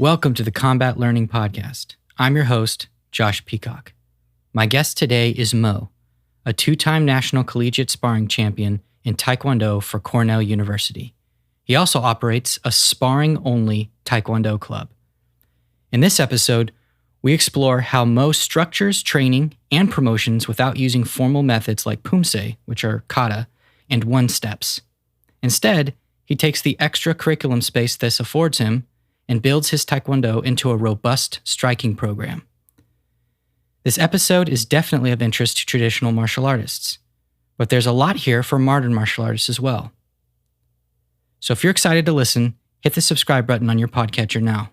Welcome to the Combat Learning Podcast. I'm your host, Josh Peacock. My guest today is Mo, a two-time national collegiate sparring champion in Taekwondo for Cornell University. He also operates a Sparring-only Taekwondo club. In this episode, we explore how Mo structures training and promotions without using formal methods like poomsae, which are kata, and one-steps. Instead, he takes the extra curriculum space this affords him and builds his Taekwondo into a robust striking program. This episode is definitely of interest to traditional martial artists, but there's a lot here for modern martial artists as well. So if you're excited to listen, hit the subscribe button on your podcatcher now.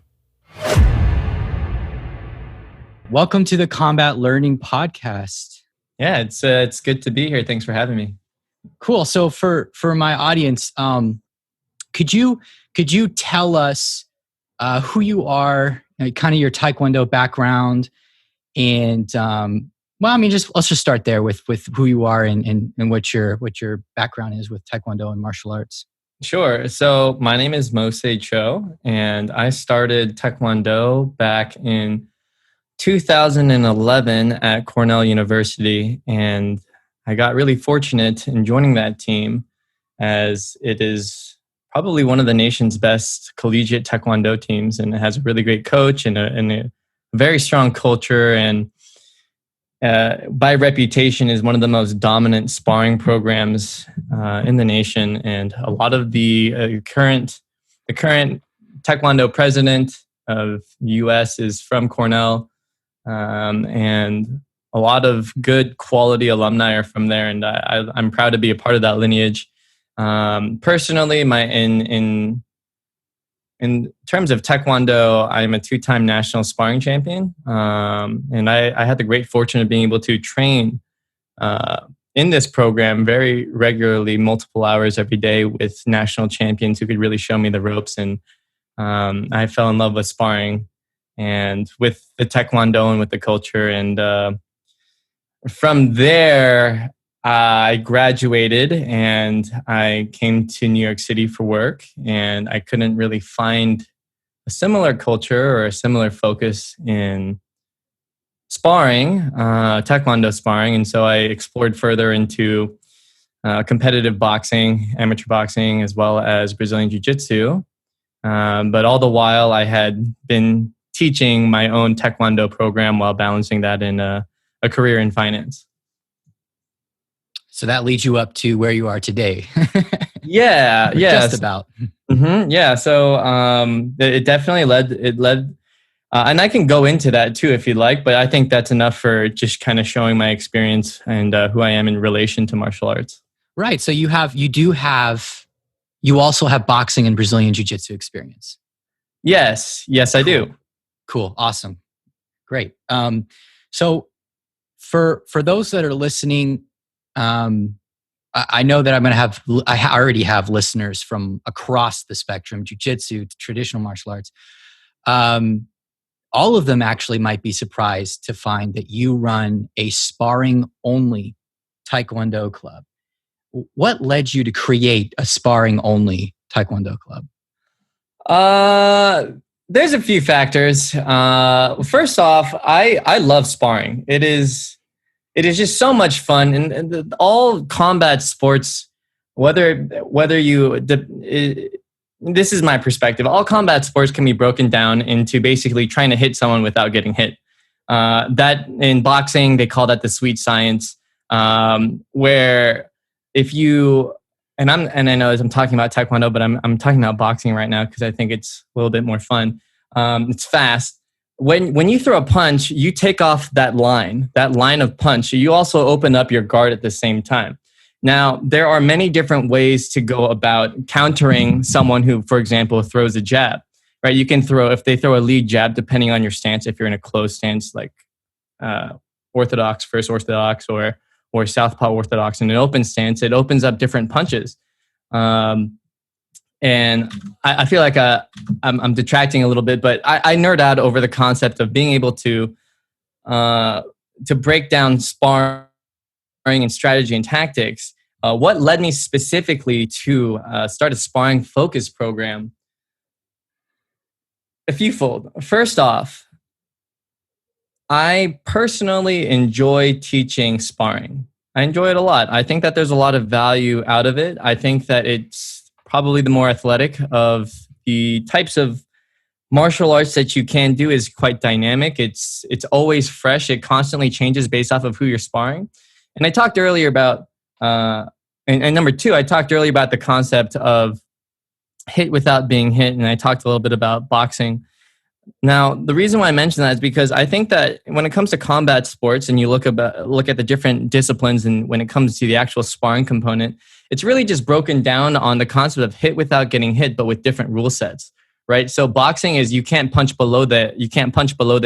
Welcome to the Combat Learning Podcast. Yeah, it's good to be here. Thanks for having me. Cool. So for my audience, could you tell us who you are, kind of your Taekwondo background, and let's just start there with who you are and what your background is with Taekwondo and martial arts. Sure. So my name is Mokwondo Cho, and I started Taekwondo back in 2011 at Cornell University, and I got really fortunate in joining that team, as it is probably one of the nation's best collegiate Taekwondo teams, and it has a really great coach and a very strong culture, and by reputation is one of the most dominant sparring programs in the nation. And a lot of the current Taekwondo president of the U.S. is from Cornell, and a lot of good quality alumni are from there, and I'm proud to be a part of that lineage. Personally, in terms of Taekwondo, I'm a two-time national sparring champion, and I had the great fortune of being able to train in this program very regularly, multiple hours every day with national champions who could really show me the ropes, and I fell in love with sparring and with the Taekwondo and with the culture. And from there, I graduated and I came to New York City for work, and I couldn't really find a similar culture or a similar focus in sparring, Taekwondo sparring. And so I explored further into competitive boxing, amateur boxing, as well as Brazilian Jiu-Jitsu. But all the while I had been teaching my own Taekwondo program while balancing that in a career in finance. So that leads you up to where you are today. Yeah. Just about. Mm-hmm, yeah. So it definitely led, and I can go into that too if you'd like, but I think that's enough for just kind of showing my experience and who I am in relation to martial arts. Right. So you also have boxing and Brazilian Jiu-Jitsu experience. Yes, I do. Cool. Awesome. Great. So for those that are listening, I know that I already have listeners from across the spectrum, jiu-jitsu, traditional martial arts. All of them actually might be surprised to find that you run a sparring-only Taekwondo club. What led you to create a sparring-only Taekwondo club? There's a few factors. First off, I love sparring. It is just so much fun, and all combat sports, whether you, this is my perspective. All combat sports can be broken down into basically trying to hit someone without getting hit. That in boxing they call that the sweet science, where if you and I know as I'm talking about Taekwondo, but I'm talking about boxing right now because I think it's a little bit more fun. It's fast. When you throw a punch, you take off that line of punch. You also open up your guard at the same time. Now, there are many different ways to go about countering someone who, for example, throws a jab, right? You can if they throw a lead jab, depending on your stance, if you're in a closed stance, like orthodox, first orthodox, or southpaw orthodox, in an open stance, it opens up different punches. And I feel like I'm detracting a little bit, but I nerd out over the concept of being able to break down sparring and strategy and tactics. What led me specifically to start a sparring focus program A few fold. First off, I personally enjoy teaching sparring. I enjoy it a lot. I think that there's a lot of value out of it. I think that it's probably the more athletic of the types of martial arts that you can do is quite dynamic. It's always fresh. It constantly changes based off of who you're sparring. And I talked earlier about, and number two, I talked earlier about the concept of hit without being hit. And I talked a little bit about boxing. Now, the reason why I mention that is because I think that when it comes to combat sports and you look at the different disciplines and when it comes to the actual sparring component, it's really just broken down on the concept of hit without getting hit, but with different rule sets, right? So boxing is you can't punch below the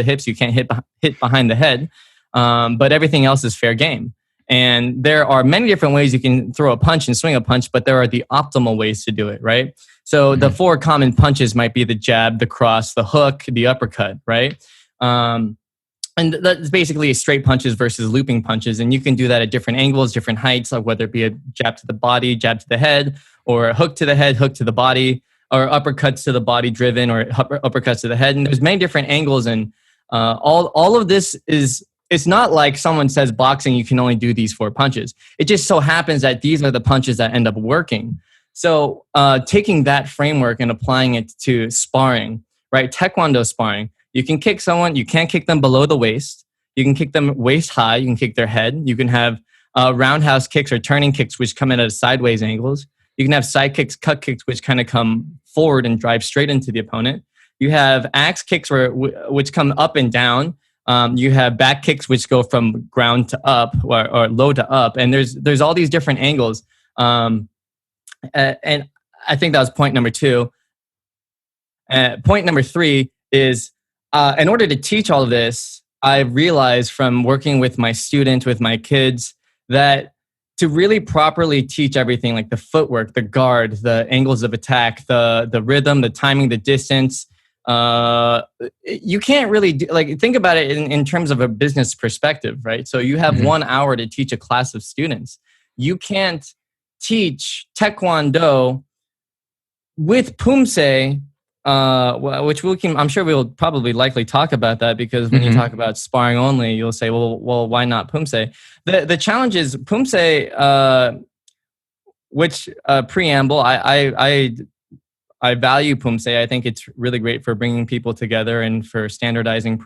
hips, you can't hit behind the head, but everything else is fair game. And there are many different ways you can throw a punch and swing a punch, but there are the optimal ways to do it, right? So the four common punches might be the jab, the cross, the hook, the uppercut, right? And that's basically straight punches versus looping punches. And you can do that at different angles, different heights, like whether it be a jab to the body, jab to the head, or a hook to the head, hook to the body, or uppercuts to the body driven, or uppercuts to the head. And there's many different angles. And all of this is, it's not like someone says boxing, you can only do these four punches. It just so happens that these are the punches that end up working. So taking that framework and applying it to sparring, right? Taekwondo sparring, you can kick someone, you can't kick them below the waist. You can kick them waist high, you can kick their head. You can have roundhouse kicks or turning kicks, which come in at sideways angles. You can have side kicks, cut kicks, which kind of come forward and drive straight into the opponent. You have axe kicks which come up and down. You have back kicks, which go from ground to up or low to up. And there's all these different angles. And I think that was point number two. Point number three is, in order to teach all of this, I've realized from working with my students, with my kids, that to really properly teach everything, like the footwork, the guard, the angles of attack, the rhythm, the timing, the distance, you can't really think about it in terms of a business perspective, right? So you have 1 hour to teach a class of students. You can't teach Taekwondo with poomsae, which I'm sure we'll probably likely talk about that, because when you talk about sparring only, you'll say, well, why not poomsae? The challenge is poomsae, which preamble, I value poomsae. I think it's really great for bringing people together and for standardizing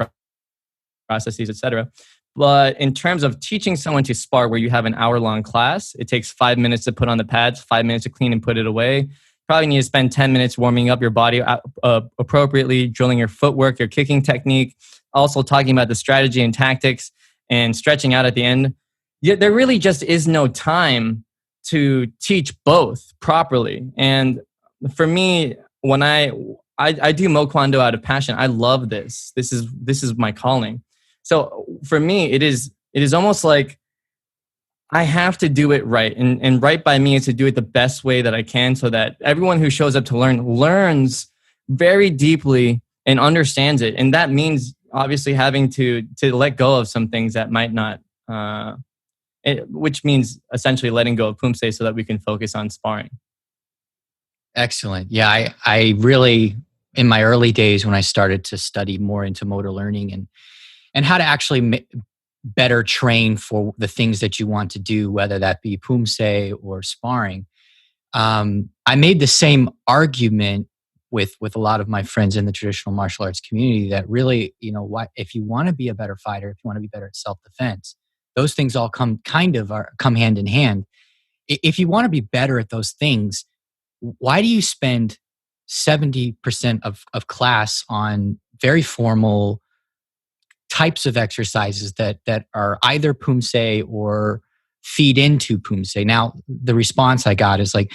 processes, etc. But in terms of teaching someone to spar where you have an hour-long class, it takes 5 minutes to put on the pads, 5 minutes to clean and put it away. Probably need to spend 10 minutes warming up your body appropriately, drilling your footwork, your kicking technique, also talking about the strategy and tactics and stretching out at the end. Yet there really just is no time to teach both properly. And for me, when I do Mokwondo out of passion, I love this. This is my calling. So for me, it is almost like I have to do it right. And right by me is to do it the best way that I can, so that everyone who shows up to learn learns very deeply and understands it. And that means obviously having to let go of some things that might not, which means essentially letting go of poomsae so that we can focus on sparring. Excellent. Yeah, I really, in my early days when I started to study more into motor learning and how to actually better train for the things that you want to do, whether that be poomsae or sparring, I made the same argument with a lot of my friends in the traditional martial arts community that really, if you want to be a better fighter, if you want to be better at self-defense, those things all come hand in hand. If you want to be better at those things, why do you spend 70% of class on very formal types of exercises that are either poomsae or feed into poomsae? Now, the response I got is like,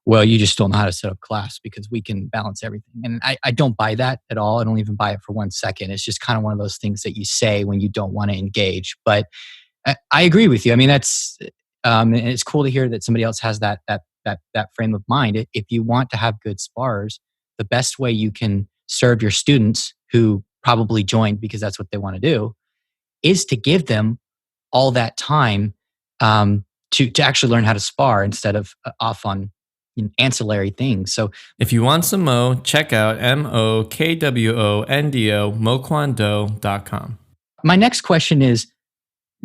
well, you just don't know how to set up class because we can balance everything. And I don't buy that at all. I don't even buy it for 1 second. It's just kind of one of those things that you say when you don't want to engage. But I agree with you. I mean, that's it's cool to hear that somebody else has that frame of mind. If you want to have good spars, the best way you can serve your students who probably joined because that's what they want to do is to give them all that time to actually learn how to spar instead of off on ancillary things. So if you want some Mo, check out Mokwondo, Mokwondo.com. My next question is,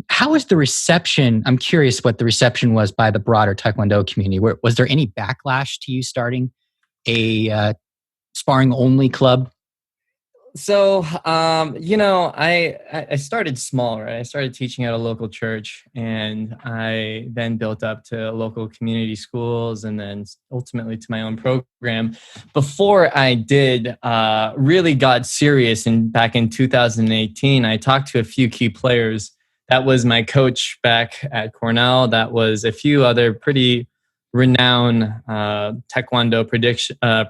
how was the reception? I'm curious what the reception was by the broader Taekwondo community. Was there any backlash to you starting a sparring-only club? So, I started small, right? I started teaching at a local church, and I then built up to local community schools, and then ultimately to my own program. Before I did really got serious, and back in 2018, I talked to a few key players. That was my coach back at Cornell. That was a few other pretty renowned Taekwondo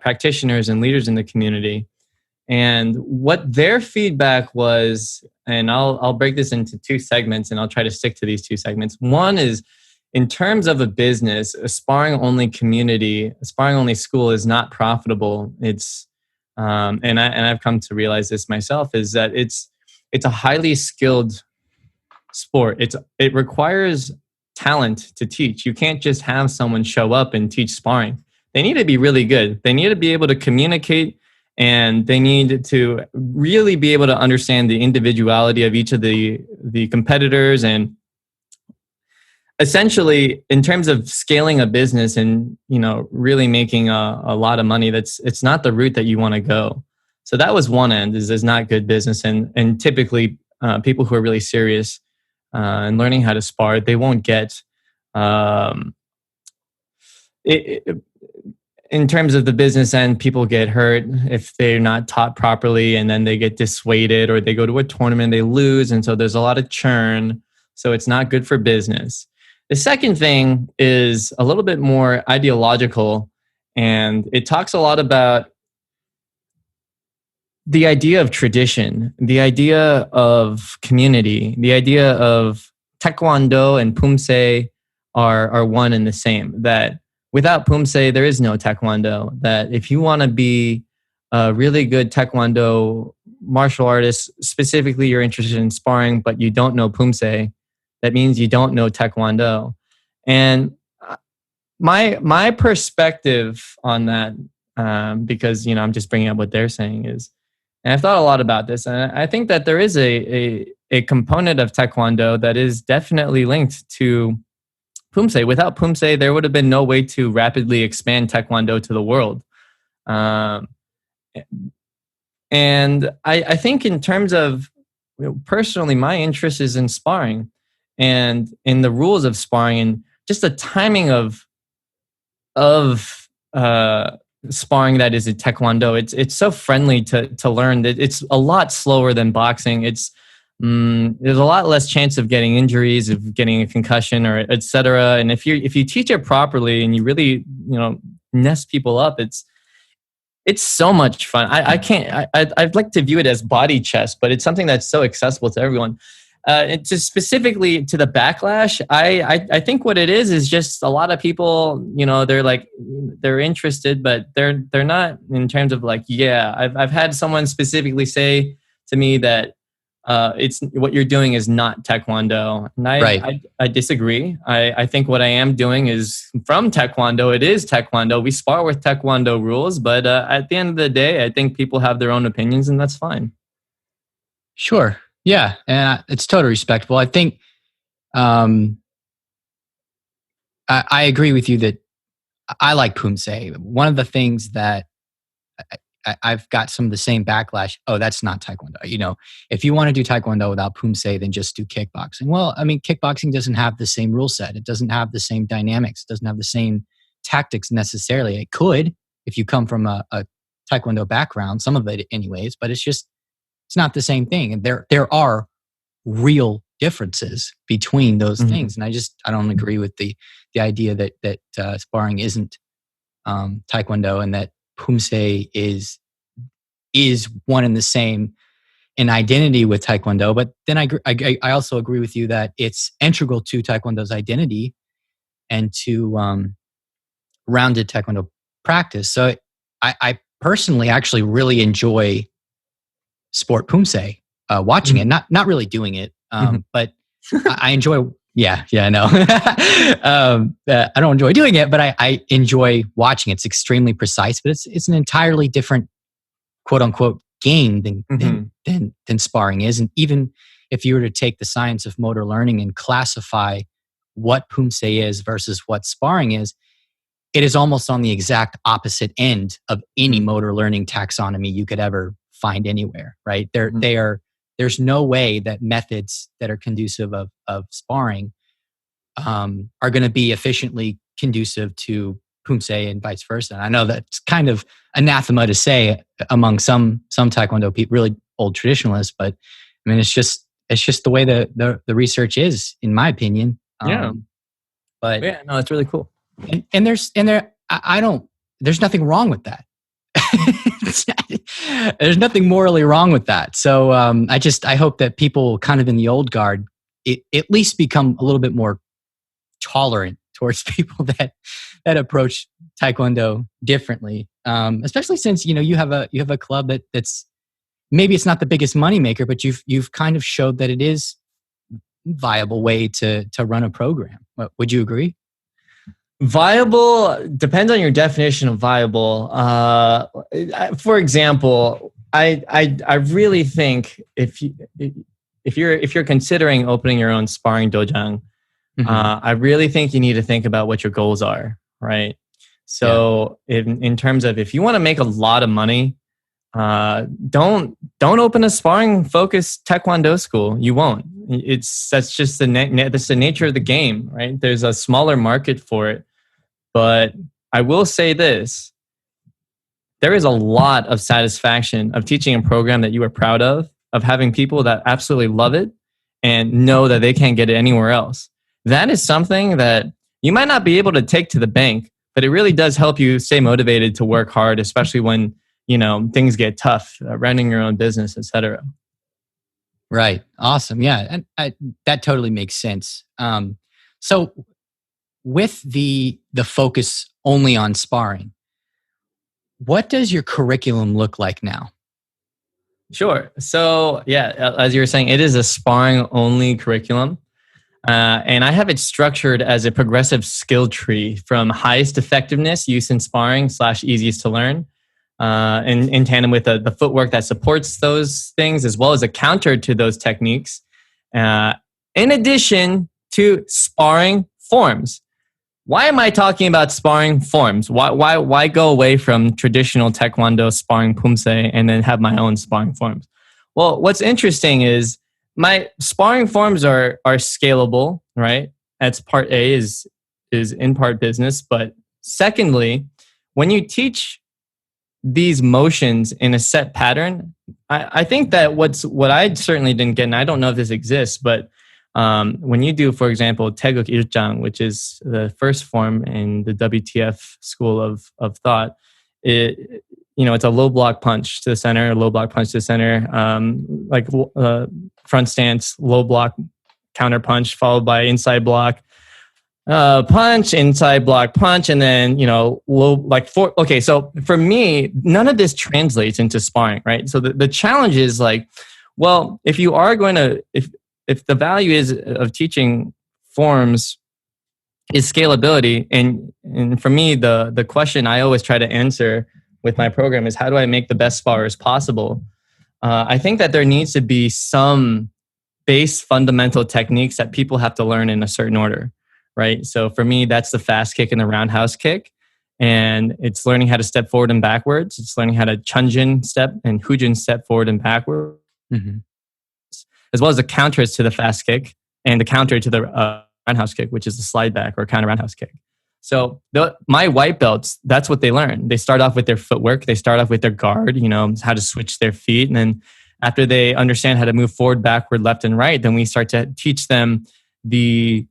practitioners and leaders in the community. And what their feedback was, and I'll break this into two segments, and I'll try to stick to these two segments. One is, in terms of a business, a sparring-only community, a sparring-only school is not profitable. It's and I've come to realize this myself, is that it's a highly skilled sport. It requires talent to teach. You can't just have someone show up and teach sparring. They need to be really good. They need to be able to communicate. And they need to really be able to understand the individuality of each of the competitors. And essentially, in terms of scaling a business and, really making a lot of money, it's not the route that you want to go. So that was one end, is not good business. And typically, people who are really serious and learning how to spar, they won't get in terms of the business end, people get hurt if they're not taught properly, and then they get dissuaded, or they go to a tournament, they lose. And so there's a lot of churn. So it's not good for business. The second thing is a little bit more ideological, and it talks a lot about the idea of tradition, the idea of community, the idea of Taekwondo and poomsae are one and the same. That without poomsae, there is no Taekwondo. That if you want to be a really good Taekwondo martial artist, specifically you're interested in sparring, but you don't know poomsae, that means you don't know Taekwondo. And my perspective on that, because I'm just bringing up what they're saying, is, and I've thought a lot about this, and I think that there is a component of Taekwondo that is definitely linked to poomsae. Without poomsae, there would have been no way to rapidly expand Taekwondo to the world. And I think in terms of, personally, my interest is in sparring and in the rules of sparring, and just the timing of sparring that is in Taekwondo. It's so friendly to learn. That it's a lot slower than boxing. There's a lot less chance of getting injuries, of getting a concussion, or etc. And if you teach it properly and you really nest people up, it's so much fun. I'd like to view it as body chess, but it's something that's so accessible to everyone. It's just specifically to the backlash. I think what it is just a lot of people, they're interested, but they're not in terms of I've had someone specifically say to me that it's what you're doing is not Taekwondo. And I disagree. I think what I am doing is from Taekwondo. It is Taekwondo. We spar with Taekwondo rules, but at the end of the day, I think people have their own opinions, and that's fine. Sure. Yeah, and it's totally respectable. I think I agree with you that I like poomsae. One of the things that I've got some of the same backlash. Oh, that's not Taekwondo. If you want to do Taekwondo without poomsae, then just do kickboxing. Well, I mean, kickboxing doesn't have the same rule set. It doesn't have the same dynamics. It doesn't have the same tactics necessarily. It could if you come from a Taekwondo background, some of it anyways, but it's not the same thing. And there are real differences between those things. And I don't agree with the idea that sparring isn't Taekwondo, and that poomsae is one and the same in identity with Taekwondo. But then I also agree with you that it's integral to Taekwondo's identity and to rounded Taekwondo practice. So I personally actually really enjoy sport poomsae, watching it, not really doing it, but I enjoy Yeah, no. I don't enjoy doing it, but I enjoy watching. It's extremely precise, but it's an entirely different quote unquote game than sparring is. And even if you were to take the science of motor learning and classify what poomsae is versus what sparring is, it is almost on the exact opposite end of any motor learning taxonomy you could ever find anywhere, right? There's no way that methods that are conducive of sparring are going to be efficiently conducive to poomsae and vice versa. I know that's kind of anathema to say among some Taekwondo people, really old traditionalists, but I mean, it's just the way the research is, in my opinion. But yeah, no, it's really cool. And there's nothing wrong with that. There's nothing morally wrong with that. So I hope that people kind of in the old guard at least become a little bit more tolerant towards people that approach Taekwondo differently. Especially since you have a club that's maybe it's not the biggest moneymaker, but you've kind of showed that it is a viable way to run a program. Would you agree? Viable depends on your definition of viable. For example, I really think if you're considering opening your own sparring dojang, I really think you need to think about what your goals are, right? So in terms of if you want to make a lot of money, don't open a sparring focused Taekwondo school. You won't. That's just that's the nature of the game, right? There's a smaller market for it. But I will say this, there is a lot of satisfaction of teaching a program that you are proud of having people that absolutely love it and know that they can't get it anywhere else. That is something that you might not be able to take to the bank, but it really does help you stay motivated to work hard, especially when, things get tough, running your own business, etc. Right. Awesome. Yeah. And that totally makes sense. So with the focus only on sparring, what does your curriculum look like now? Sure. So yeah, as you were saying, it is a sparring only curriculum. And I have it structured as a progressive skill tree from highest effectiveness use in sparring / easiest to learn, in tandem with the footwork that supports those things, as well as a counter to those techniques, in addition to sparring forms. Why am I talking about sparring forms? Why go away from traditional Taekwondo sparring poomsae and then have my own sparring forms? Well, what's interesting is my sparring forms are scalable, right? That's part A is in part business. But secondly, when you teach these motions in a set pattern, I think that what I certainly didn't get, and I don't know if this exists, but when you do, for example, CLP13, which is the first form in the WTF school of thought, it's a low block punch to the center, low block punch to the center, front stance, low block counter punch, followed by inside block punch, inside block punch, and then Okay, so for me, none of this translates into sparring, right? So the challenge is if you are going to if the value of teaching forms is scalability, and for me, the question I always try to answer with my program is how do I make the best sparrers possible? I think that there needs to be some base fundamental techniques that people have to learn in a certain order, right? So for me, that's the fast kick and the roundhouse kick. And it's learning how to step forward and backwards. It's learning how to chunjin step and hujin step forward and backward. Mm-hmm. As well as the counters to the fast kick and the counter to the roundhouse kick, which is the slide back or counter roundhouse kick. So my white belts, that's what they learn. They start off with their footwork. They start off with their guard, how to switch their feet. And then after they understand how to move forward, backward, left, and right, then we start to teach them the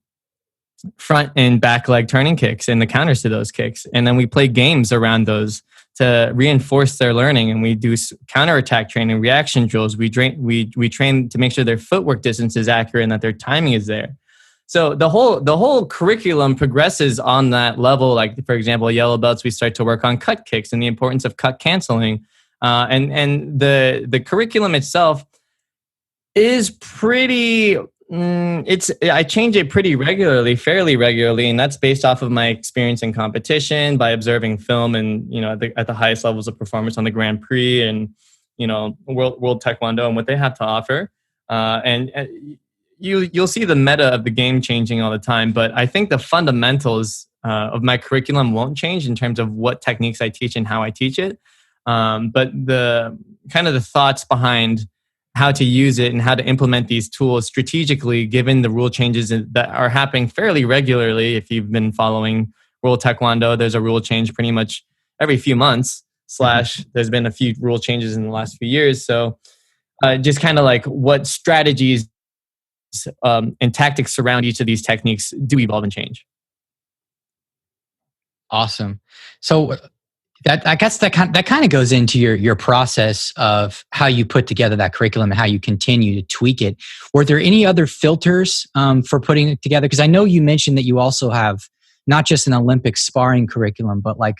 front and back leg turning kicks and the counters to those kicks. And then we play games around those to reinforce their learning, and we do counterattack training, reaction drills. We train to make sure their footwork distance is accurate and that their timing is there. So the whole curriculum progresses on that level. Like, for example, yellow belts, we start to work on cut kicks and the importance of cut canceling, and the curriculum itself is pretty I change it pretty regularly, fairly regularly, and that's based off of my experience in competition, by observing film, and at the highest levels of performance on the Grand Prix, and World Taekwondo and what they have to offer. And you'll see the meta of the game changing all the time, but I think the fundamentals of my curriculum won't change in terms of what techniques I teach and how I teach it. But the thoughts behind how to use it and how to implement these tools strategically, given the rule changes that are happening fairly regularly. If you've been following World Taekwondo, there's a rule change pretty much every few months, there's been a few rule changes in the last few years. So just kind of like what strategies and tactics surround each of these techniques do evolve and change. Awesome. So I guess that kind of goes into your process of how you put together that curriculum and how you continue to tweak it. Were there any other filters for putting it together? Because I know you mentioned that you also have not just an Olympic sparring curriculum, but like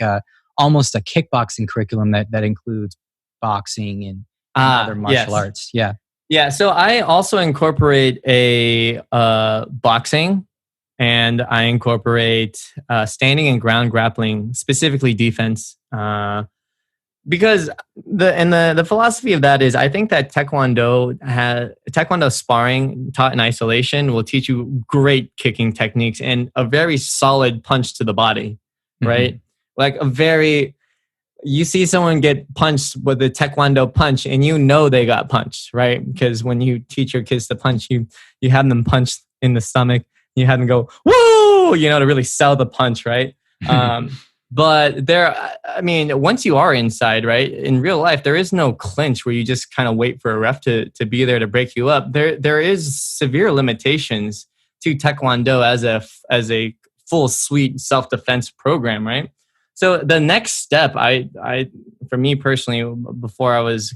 almost a kickboxing curriculum that includes boxing and other martial arts. Yeah. Yeah. So I also incorporate a boxing, and I incorporate standing and ground grappling, specifically defense, because the philosophy of that is, I think that Taekwondo sparring taught in isolation will teach you great kicking techniques and a very solid punch to the body, right? Like you see someone get punched with a Taekwondo punch, and they got punched, right? Because when you teach your kids to punch, you have them punched in the stomach. You have them go, woo, to really sell the punch, right? But once you are inside, right, in real life, there is no clinch where you just kind of wait for a ref to be there to break you up. There is severe limitations to Taekwondo as a full suite self-defense program, right? So the next step, for me personally, before I was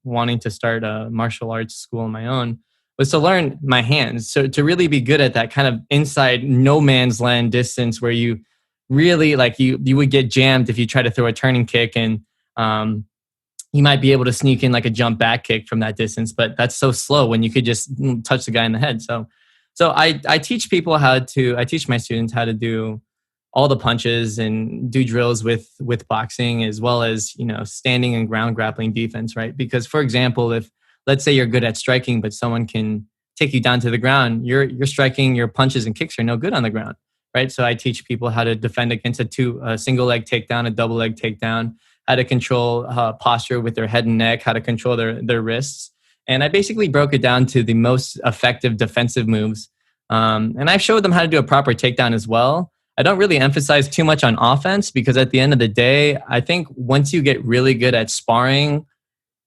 wanting to start a martial arts school on my own, was to learn my hands. So to really be good at that kind of inside no man's land distance where you really you would get jammed if you try to throw a turning kick, and you might be able to sneak in like a jump back kick from that distance, but that's so slow when you could just touch the guy in the head. So I teach my students how to do all the punches and do drills with boxing, as well as, standing and ground grappling defense, right? Because, for example, if let's say you're good at striking, but someone can take you down to the ground, your striking, your punches and kicks are no good on the ground, right? So I teach people how to defend against a single leg takedown, a double leg takedown, how to control posture with their head and neck, how to control their wrists. And I basically broke it down to the most effective defensive moves. And I showed them how to do a proper takedown as well. I don't really emphasize too much on offense, because at the end of the day, I think once you get really good at sparring,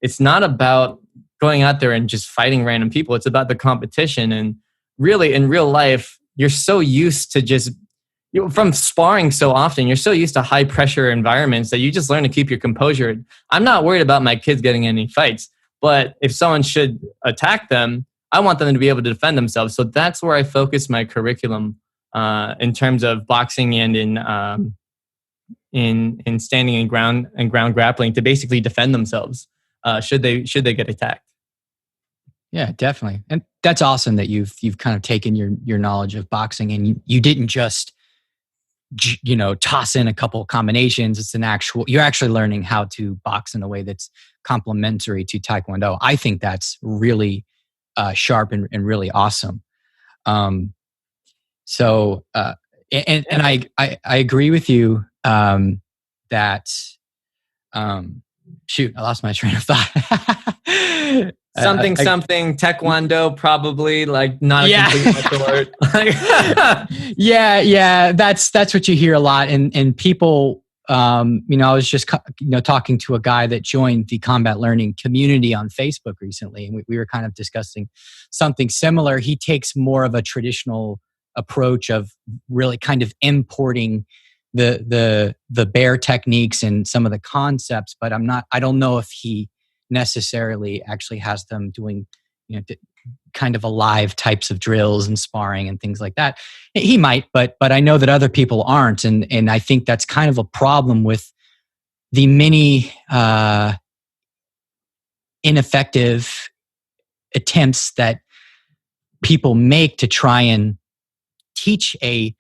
it's not about going out there and just fighting random people. It's about the competition. And really, in real life, you're so used to from sparring so often, you're so used to high pressure environments that you just learn to keep your composure. I'm not worried about my kids getting any fights, but if someone should attack them, I want them to be able to defend themselves. So that's where I focus my curriculum in terms of boxing and in standing and ground grappling, to basically defend themselves should they get attacked. Yeah, definitely. And that's awesome that you've kind of taken your knowledge of boxing and you didn't just toss in a couple of combinations. You're actually learning how to box in a way that's complementary to Taekwondo. I think that's really sharp and really awesome. So I agree with you that shoot, I lost my train of thought. Something Taekwondo, probably, like, not a complete martial art. Yeah. That's what you hear a lot, and people. I was just talking to a guy that joined the combat learning community on Facebook recently, and we were kind of discussing something similar. He takes more of a traditional approach of really kind of importing the bear techniques and some of the concepts, but I don't know if he necessarily actually has them doing kind of alive types of drills and sparring and things like that. He might, but I know that other people aren't, and I think that's kind of a problem with the many ineffective attempts that people make to try and teach a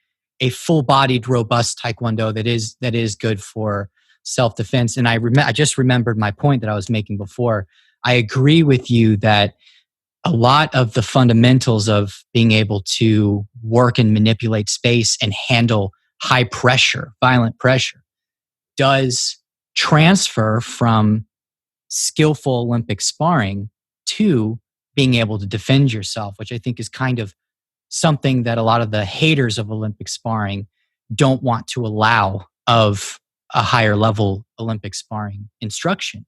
full-bodied, robust Taekwondo that is good for self-defense. And I just remembered my point that I was making before. I agree with you that a lot of the fundamentals of being able to work and manipulate space and handle high pressure, violent pressure, does transfer from skillful Olympic sparring to being able to defend yourself, which I think is kind of something that a lot of the haters of Olympic sparring don't want to allow of a higher level Olympic sparring instruction.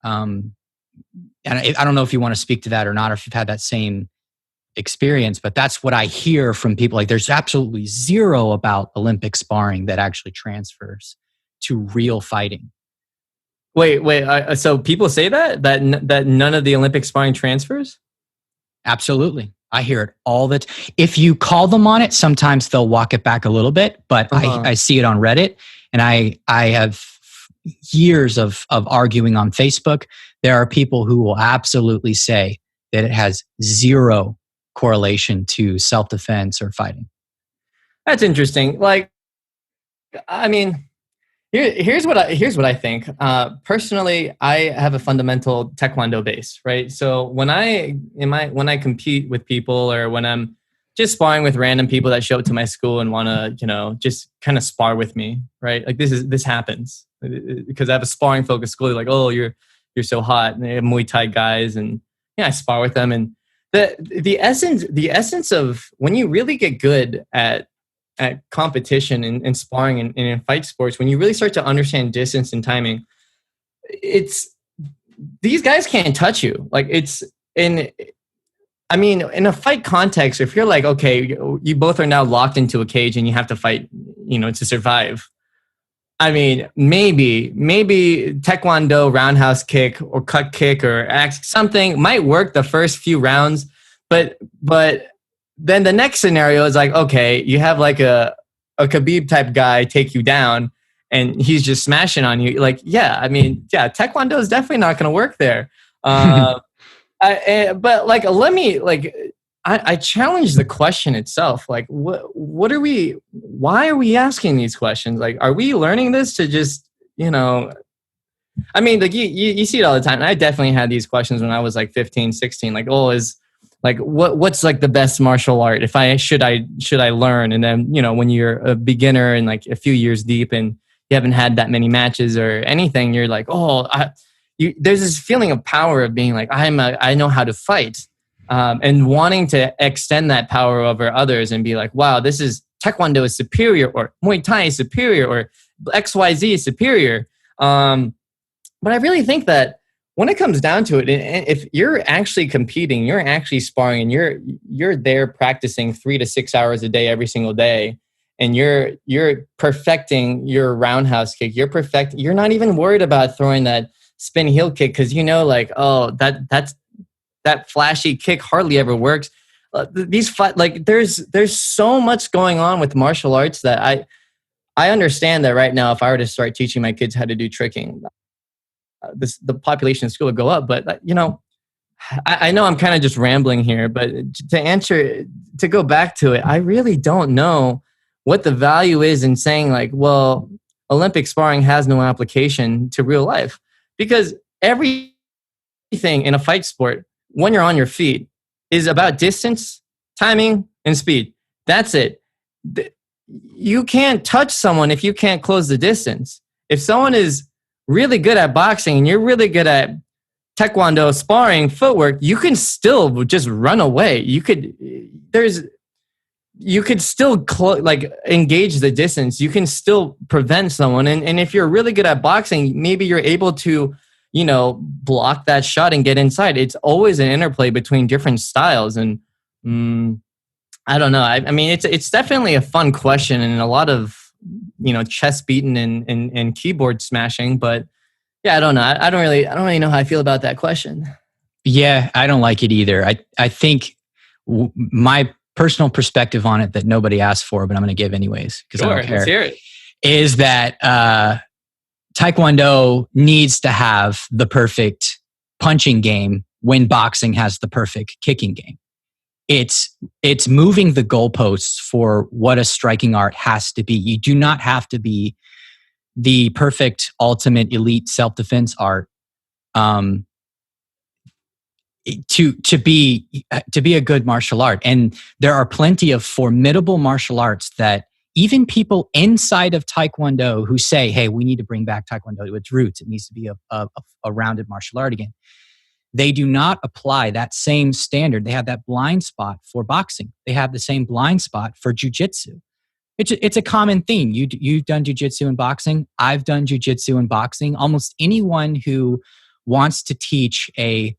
And I don't know if you want to speak to that or not, or if you've had that same experience, but that's what I hear from people. Like, there's absolutely zero about Olympic sparring that actually transfers to real fighting. Wait. So people say that none of the Olympic sparring transfers? Absolutely. I hear it all the time. If you call them on it, sometimes they'll walk it back a little bit, but I see it on Reddit, and I have years of arguing on Facebook. There are people who will absolutely say that it has zero correlation to self-defense or fighting. That's interesting. Like, I mean, here's what I think. Personally, I have a fundamental Taekwondo base, right? So when I compete with people, or when I'm just sparring with random people that show up to my school and want to, just kind of spar with me, right? Like this happens because I have a sparring focused school. They're like, oh, you're so hot, and they have Muay Thai guys, and I spar with them. And the essence of when you really get good at competition and sparring and in fight sports, when you really start to understand distance and timing, these guys can't touch you. Like, in a fight context, if you're like, okay, you both are now locked into a cage and you have to fight, to survive. I mean, maybe Taekwondo roundhouse kick or cut kick or axe, something might work the first few rounds, but then the next scenario is like, okay, you have like a Khabib type guy take you down and he's just smashing on you. Like, Taekwondo is definitely not going to work there. I challenge the question itself. Like, why are we asking these questions? Like, are we learning this to just, you see it all the time. And I definitely had these questions when I was like 15, 16, like, what's like the best martial art should I learn? And then, when you're a beginner and like a few years deep and you haven't had that many matches or anything, you're like, there's this feeling of power of being like, I know how to fight, and wanting to extend that power over others and be like, wow, this is Taekwondo is superior, or Muay Thai is superior, or XYZ is superior. But I really think that when it comes down to it, if you're actually competing, you're actually sparring, and you're there practicing 3 to 6 hours a day every single day, and you're perfecting your roundhouse kick, you're not even worried about throwing that spin heel kick because that flashy kick hardly ever works. There's so much going on with martial arts that I understand that right now. If I were to start teaching my kids how to do tricking, the population in school would go up. But I know I'm kind of just rambling here, but to go back to it, I really don't know what the value is in saying like, well, Olympic sparring has no application to real life, because everything in a fight sport, when you're on your feet, is about distance, timing, and speed. That's it. You can't touch someone if you can't close the distance. If someone is really good at boxing and you're really good at Taekwondo sparring footwork, you can still just run away. You could still engage the distance. You can still prevent someone. And if you're really good at boxing, maybe you're able to, block that shot and get inside. It's always an interplay between different styles. And I don't know. I mean, it's definitely a fun question and a lot of, chest beating and keyboard smashing. But yeah, I don't know. I don't really know how I feel about that question. Yeah, I don't like it either. I think my personal perspective on it that nobody asked for, but I'm going to give anyways because I don't care. Let's hear it. Is that Taekwondo needs to have the perfect punching game when boxing has the perfect kicking game. it's moving the goalposts for what a striking art has to be. You do not have to be the perfect, ultimate, elite self-defense art to be a good martial art. And there are plenty of formidable martial arts that even people inside of Taekwondo who say, "Hey, we need to bring back Taekwondo to its roots. It needs to be a rounded martial art again." They do not apply that same standard. They have that blind spot for boxing. They have the same blind spot for jujitsu. It's a common theme. You've done jujitsu and boxing. I've done jujitsu and boxing. Almost anyone who wants to teach a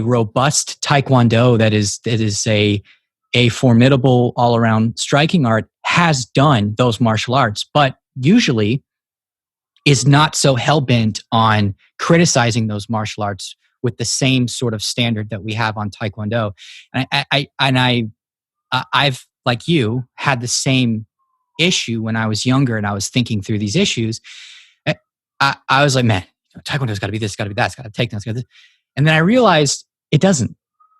robust Taekwondo that is a formidable all around striking art has done those martial arts, but usually is not so hell bent on criticizing those martial arts with the same sort of standard that we have on Taekwondo. And I've, like you, had the same issue when I was younger and I was thinking through these issues. I was like, man, Taekwondo's got to be this, got to be that, it's got to take that, it's got to this. And then I realized it doesn't.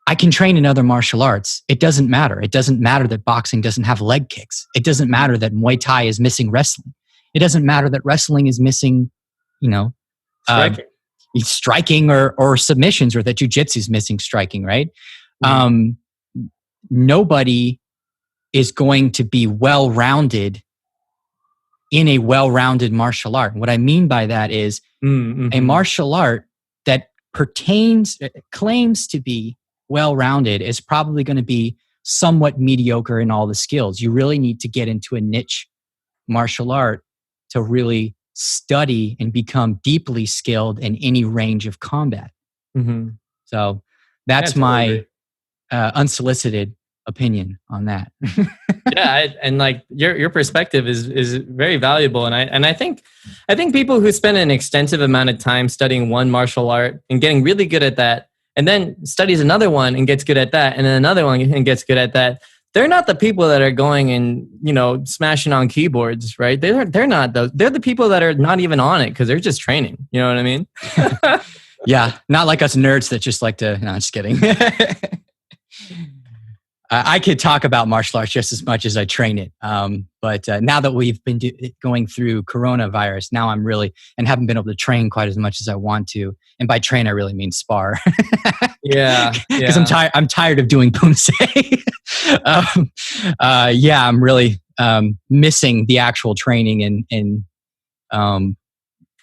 I can train in other martial arts. It doesn't matter. It doesn't matter that boxing doesn't have leg kicks. It doesn't matter that Muay Thai is missing wrestling. It doesn't matter that wrestling is missing, striking or submissions, or that jiu-jitsu is missing striking, right? Mm-hmm. Nobody is going to be well-rounded in a well-rounded martial art. And what I mean by that is a martial art that claims to be well-rounded is probably going to be somewhat mediocre in all the skills. You really need to get into a niche martial art to really study and become deeply skilled in any range of combat. Mm-hmm. So that's my unsolicited opinion on that. And like your perspective is very valuable, and I think people who spend an extensive amount of time studying one martial art and getting really good at that, and then studies another one and gets good at that, and then another one and gets good at that, they're not the people that are going and smashing on keyboards, right? They're not those. They're the people that are not even on it because they're just training. You know what I mean? Yeah, not like us nerds that just like to. No, I'm just kidding. I could talk about martial arts just as much as I train it. But now that we've been going through coronavirus, now I'm really, and haven't been able to train quite as much as I want to. And by train, I really mean spar. Yeah. Because I'm tired of doing poomsae. I'm really missing the actual training and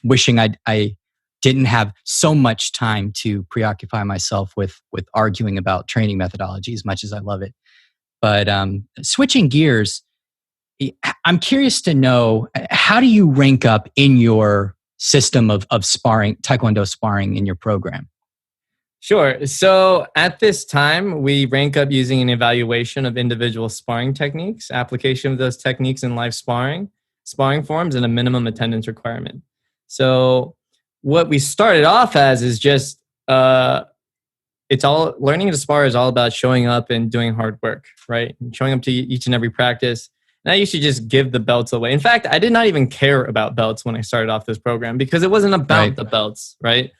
wishing I didn't have so much time to preoccupy myself with arguing about training methodology as much as I love it. But switching gears, I'm curious to know, how do you rank up in your system of sparring, Taekwondo sparring in your program? Sure. So at this time, we rank up using an evaluation of individual sparring techniques, application of those techniques in live sparring forms, and a minimum attendance requirement. So what we started off as is just, it's all, learning to spar is all about showing up and doing hard work, right? And showing up to each and every practice. And I used to just give the belts away. In fact, I did not even care about belts when I started off this program because it wasn't about the belts, right?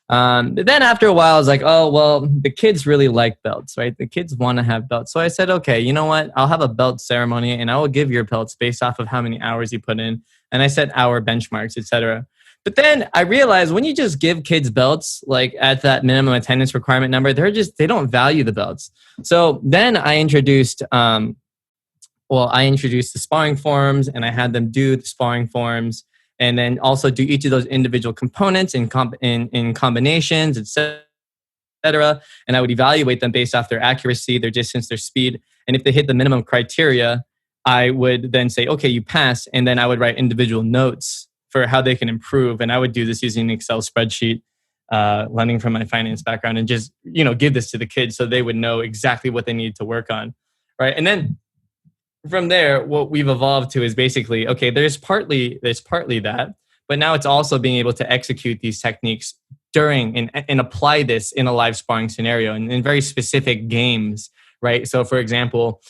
But then after a while, I was like, oh, well, the kids really like belts, right? The kids want to have belts. So I said, okay, you know what? I'll have a belt ceremony and I will give your belts based off of how many hours you put in. And I set hour benchmarks, etc. But then I realized when you just give kids belts, like at that minimum attendance requirement number, they don't value the belts. So then I introduced, the sparring forms, and I had them do the sparring forms, and then also do each of those individual components in combinations, etc. And I would evaluate them based off their accuracy, their distance, their speed. And if they hit the minimum criteria, I would then say, okay, you pass. And then I would write individual notes for how they can improve. And I would do this using an Excel spreadsheet, learning from my finance background, and just, give this to the kids so they would know exactly what they need to work on. Right. And then from there, what we've evolved to is basically, okay, there's partly that, but now it's also being able to execute these techniques during and apply this in a live sparring scenario and in very specific games, right? So for example,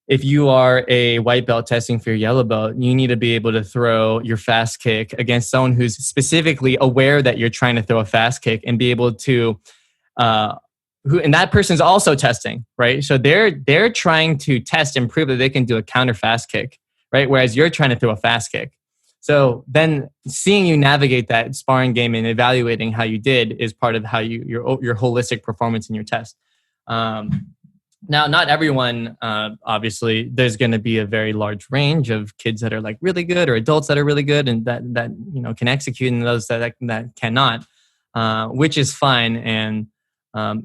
if you are a white belt testing for your yellow belt, you need to be able to throw your fast kick against someone who's specifically aware that you're trying to throw a fast kick and be able to and that person's also testing, right? So they're trying to test and prove that they can do a counter fast kick, right? Whereas you're trying to throw a fast kick. So then seeing you navigate that sparring game and evaluating how you did is part of how your holistic performance in your test. Now, not everyone, obviously, there's going to be a very large range of kids that are like really good or adults that are really good and that can execute, and those that cannot, which is fine. And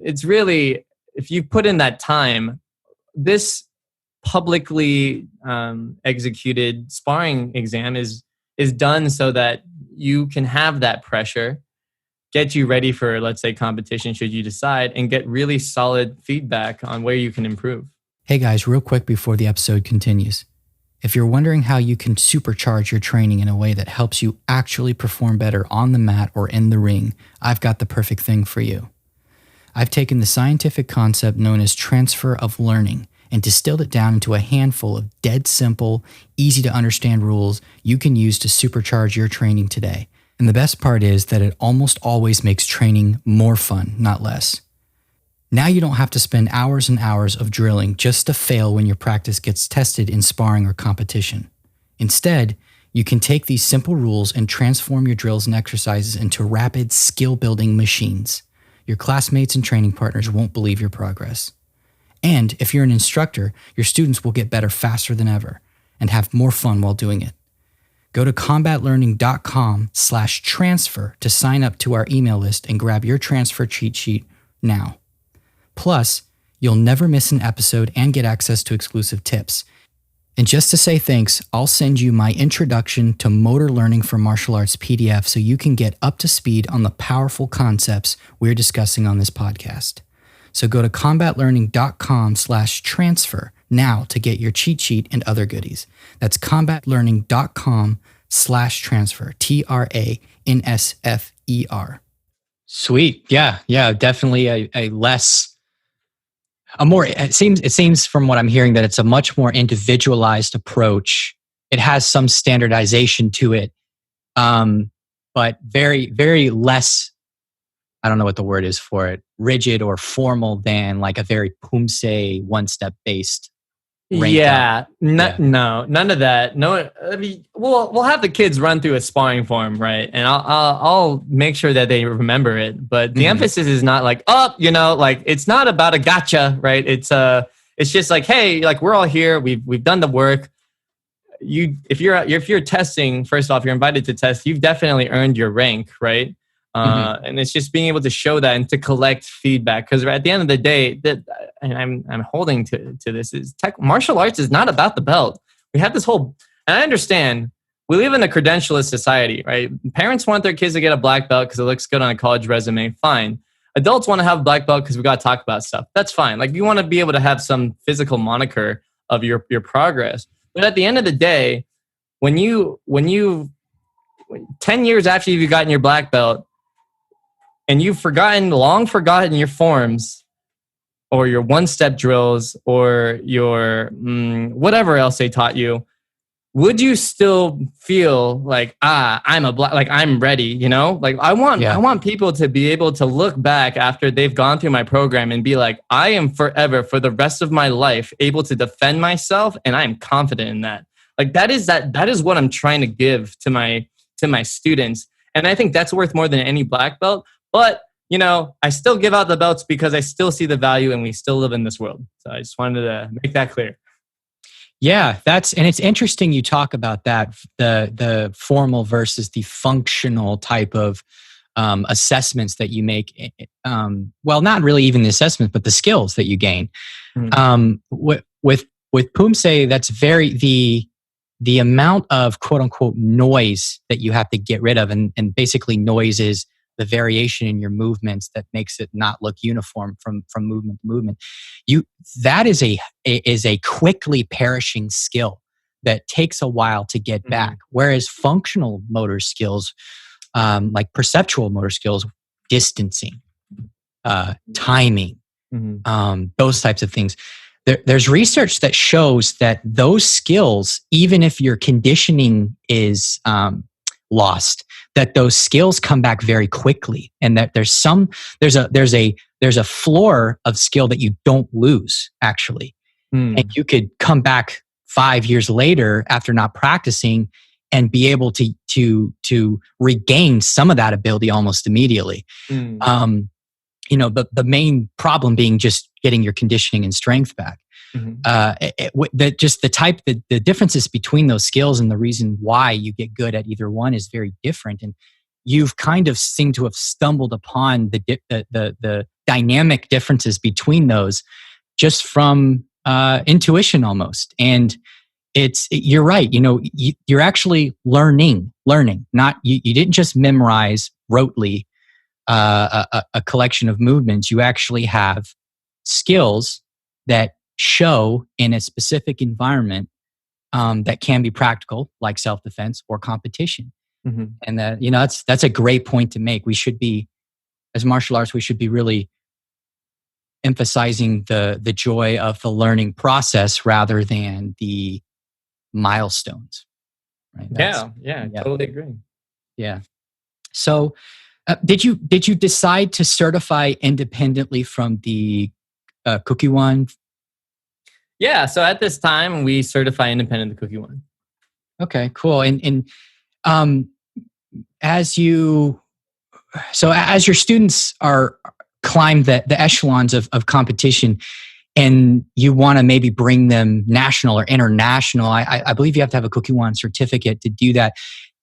it's really, if you put in that time, this publicly executed sparring exam is done so that you can have that pressure, get you ready for, let's say, competition should you decide, and get really solid feedback on where you can improve. Hey guys, real quick before the episode continues. If you're wondering how you can supercharge your training in a way that helps you actually perform better on the mat or in the ring, I've got the perfect thing for you. I've taken the scientific concept known as transfer of learning and distilled it down into a handful of dead simple, easy to understand rules you can use to supercharge your training today. And the best part is that it almost always makes training more fun, not less. Now you don't have to spend hours and hours of drilling just to fail when your practice gets tested in sparring or competition. Instead, you can take these simple rules and transform your drills and exercises into rapid skill-building machines. Your classmates and training partners won't believe your progress. And if you're an instructor, your students will get better faster than ever and have more fun while doing it. Go to combatlearning.com/transfer to sign up to our email list and grab your transfer cheat sheet now. Plus, you'll never miss an episode and get access to exclusive tips. And just to say thanks, I'll send you my Introduction to Motor Learning for Martial Arts PDF so you can get up to speed on the powerful concepts we're discussing on this podcast. So go to combatlearning.com/transfer now to get your cheat sheet and other goodies. That's combatlearning.com/transfer, TRANSFER. Sweet. Yeah, definitely it seems from what I'm hearing that it's a much more individualized approach. It has some standardization to it, but very, very less, I don't know what the word is for it, rigid or formal than like a very poomsae one-step based. No, none of that. No, I mean, we'll have the kids run through a sparring form, right? And I'll make sure that they remember it. But the emphasis is not like, like it's not about a gotcha, right? It's just like, hey, like we're all here. We've done the work. If you're testing, first off, you're invited to test. You've definitely earned your rank, right? And it's just being able to show that and to collect feedback, because at the end of the day, and I'm holding to this, is martial arts is not about the belt. We have this whole, and I understand we live in a credentialist society, right? Parents want their kids to get a black belt because it looks good on a college resume. Fine. Adults want to have a black belt because we got to talk about stuff. That's fine. Like you want to be able to have some physical moniker of your progress. But at the end of the day, when you 10 years after you've gotten your black belt, and you've long forgotten your forms or your one-step drills or your whatever else they taught you, would you still feel like, I'm ready, Like I want people to be able to look back after they've gone through my program and be like, I am forever, for the rest of my life, able to defend myself, and I am confident in that. Like that is what I'm trying to give to my students. And I think that's worth more than any black belt. But, I still give out the belts because I still see the value and we still live in this world. So I just wanted to make that clear. Yeah, and it's interesting you talk about that, the formal versus the functional type of assessments that you make. Well, not really even the assessments, but the skills that you gain. With poomsae, that's the amount of quote unquote noise that you have to get rid of, and basically noise is the variation in your movements that makes it not look uniform from movement to movement. That is a quickly perishing skill that takes a while to get back. Whereas functional motor skills, like perceptual motor skills, distancing, timing, those types of things. There's research that shows that those skills, even if your conditioning is lost, that those skills come back very quickly, and that there's a floor of skill that you don't lose actually. And you could come back 5 years later after not practicing and be able to regain some of that ability almost immediately. The main problem being just getting your conditioning and strength back. The differences between those skills and the reason why you get good at either one is very different. And you've kind of seemed to have stumbled upon the dynamic differences between those just from intuition almost. And you're right. You're actually learning, not, you didn't just memorize rotely a collection of movements. You actually have skills that show in a specific environment that can be practical, like self-defense or competition. And that's a great point to make. We should be, as martial arts, we should be really emphasizing the joy of the learning process rather than the milestones. Right? Totally agree. Yeah. So, did you decide to certify independently from the Cookie-One? Yeah. So at this time, we certify independent of the Cookie-One. Okay, cool. And as your students climb the echelons of competition, and you want to maybe bring them national or international, I believe you have to have a Cookie-One certificate to do that.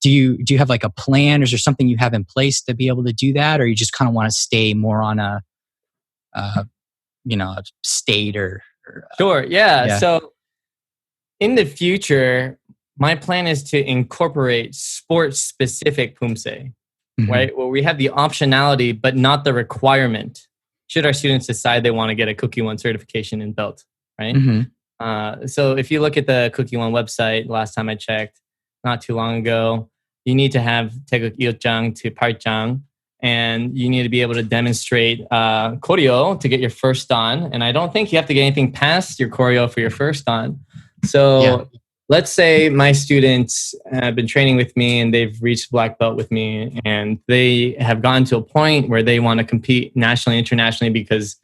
Do you have like a plan, or is there something you have in place to be able to do that, or you just kind of want to stay more on a state or Sure. Yeah. So in the future, my plan is to incorporate sport-specific poomsae, right? Where we have the optionality, but not the requirement, should our students decide they want to get a Cookie-One certification in belt, right? So if you look at the Cookie-One website, last time I checked, not too long ago, you need to have CLP13 to Part-jang, and you need to be able to demonstrate choreo to get your first dan. And I don't think you have to get anything past your choreo for your first dan. So let's say my students have been training with me and they've reached black belt with me, and they have gotten to a point where they want to compete nationally, internationally, because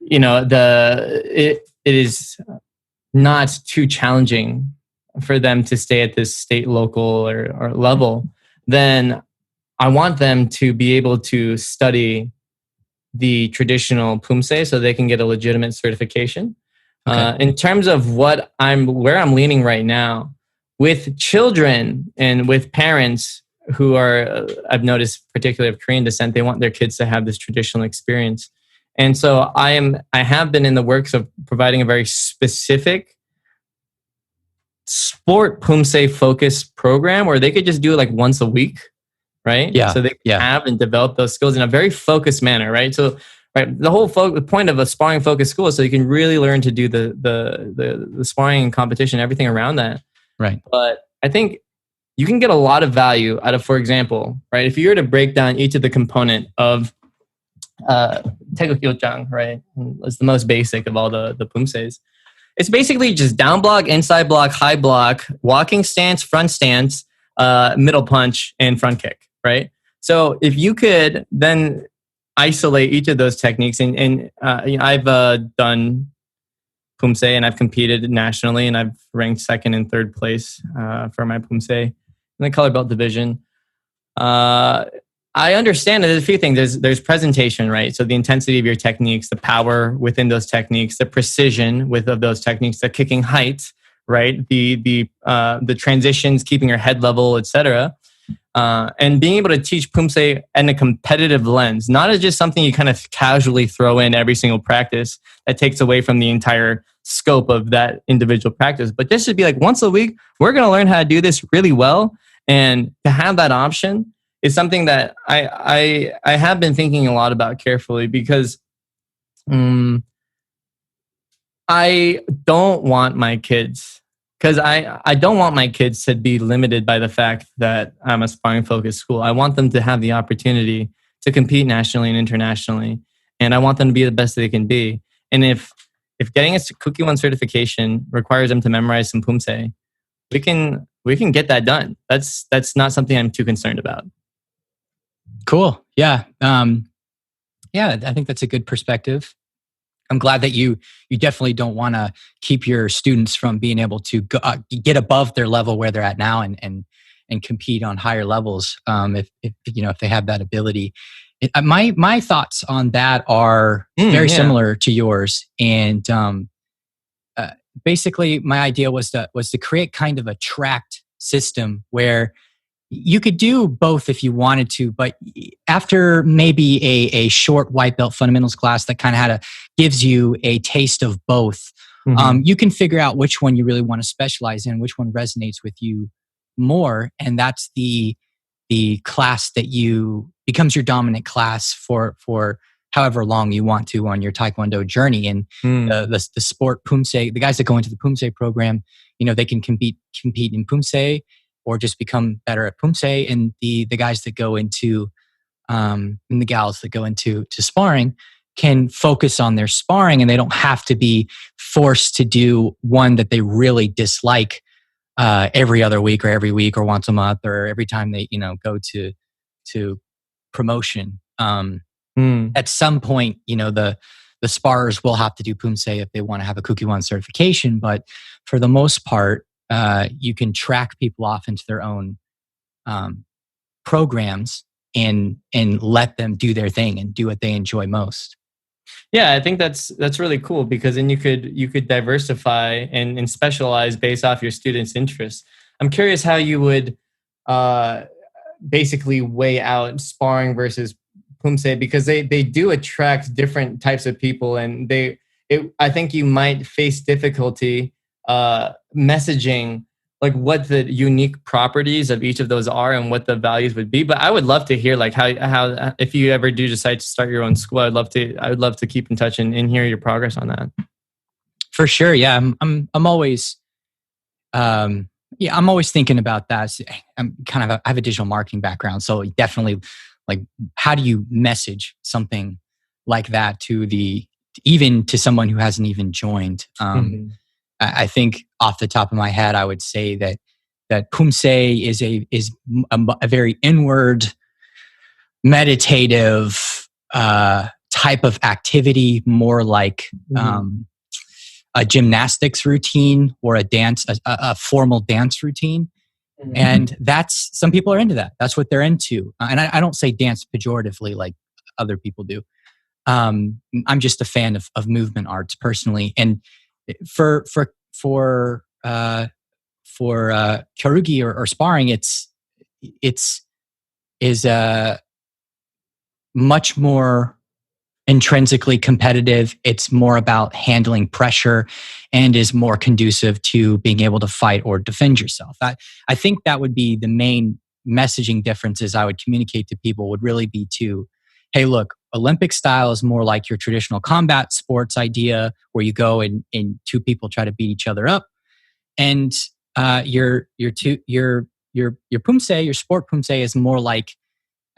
it is not too challenging for them to stay at this state, local, or level. Then I want them to be able to study the traditional poomsae so they can get a legitimate certification. Okay. In terms of where I'm leaning right now, with children and with parents who are, I've noticed, particularly of Korean descent, they want their kids to have this traditional experience. And so I have been in the works of providing a very specific sport poomsae focused program where they could just do it like once a week, right? Yeah. So they can have and develop those skills in a very focused manner, right? So, right, the whole point of a sparring focused school is so you can really learn to do the sparring and competition, everything around that. Right. But I think you can get a lot of value out of, for example, right, if you were to break down each of the component of Taekwondo, right, it's the most basic of all the poomsaes. It's basically just down block, inside block, high block, walking stance, front stance, middle punch, and front kick, right? So if you could then isolate each of those techniques, and I've done poomsae and I've competed nationally, and I've ranked second and third place for my poomsae in the color belt division. I understand that there's a few things. There's presentation, right? So the intensity of your techniques, the power within those techniques, the precision of those techniques, the kicking height, right? The transitions, keeping your head level, etc. And being able to teach poomsae in a competitive lens, not as just something you kind of casually throw in every single practice that takes away from the entire scope of that individual practice, but just to be like, once a week, we're going to learn how to do this really well. And to have that option is something that I have been thinking a lot about carefully, because I don't want my kids, I don't want my kids to be limited by the fact that I'm a sparring-focused school. I want them to have the opportunity to compete nationally and internationally, and I want them to be the best they can be. And if getting a Cookie-One certification requires them to memorize some poomsae, we can we can get that done. That's not something I'm too concerned about. Cool. Yeah. Yeah, I think that's a good perspective. I'm glad that you definitely don't want to keep your students from being able to get above their level where they're at now and compete on higher levels. If they have that ability. My thoughts on that are very similar to yours, and basically my idea was to create kind of a tracked system where you could do both if you wanted to, but after maybe a short white belt fundamentals class that kind of gives you a taste of both, you can figure out which one you really want to specialize in, which one resonates with you more, and that's the class that becomes your dominant class for however long you want to on your Taekwondo journey. And the sport poomsae, the guys that go into the poomsae program, they can compete in poomsae or just become better at poomsae. And the guys that go into and the gals that go into sparring can focus on their sparring, and they don't have to be forced to do one that they really dislike every other week or every week or once a month or every time they go to promotion. At some point, the sparrers will have to do poomsae if they want to have a Kuki-1 certification, but for the most part, you can track people off into their own programs and let them do their thing and do what they enjoy most. Yeah, I think that's really cool, because then you could diversify and specialize based off your students' interests. I'm curious how you would basically weigh out sparring versus poomsae, because they do attract different types of people, and I think you might face difficulty messaging like what the unique properties of each of those are and what the values would be. But I would love to hear like how if you ever do decide to start your own school, I would love to keep in touch and hear your progress on that. For sure. Yeah. I'm always thinking about that. I have a digital marketing background, so definitely like, how do you message something like that even to someone who hasn't even joined? I think off the top of my head, I would say that poomsae is a very inward, meditative type of activity, more like a gymnastics routine or a formal dance routine. And that's, some people are into that. That's what they're into. And I don't say dance pejoratively like other people do. I'm just a fan of movement arts personally. And for kyorugi or sparring, is much more intrinsically competitive. It's more about handling pressure and is more conducive to being able to fight or defend yourself. I think that would be the main messaging differences I would communicate to people, would really be to, hey, look, Olympic style is more like your traditional combat sports idea where you go and two people try to beat each other up. And your poomsae, your sport poomsae, is more like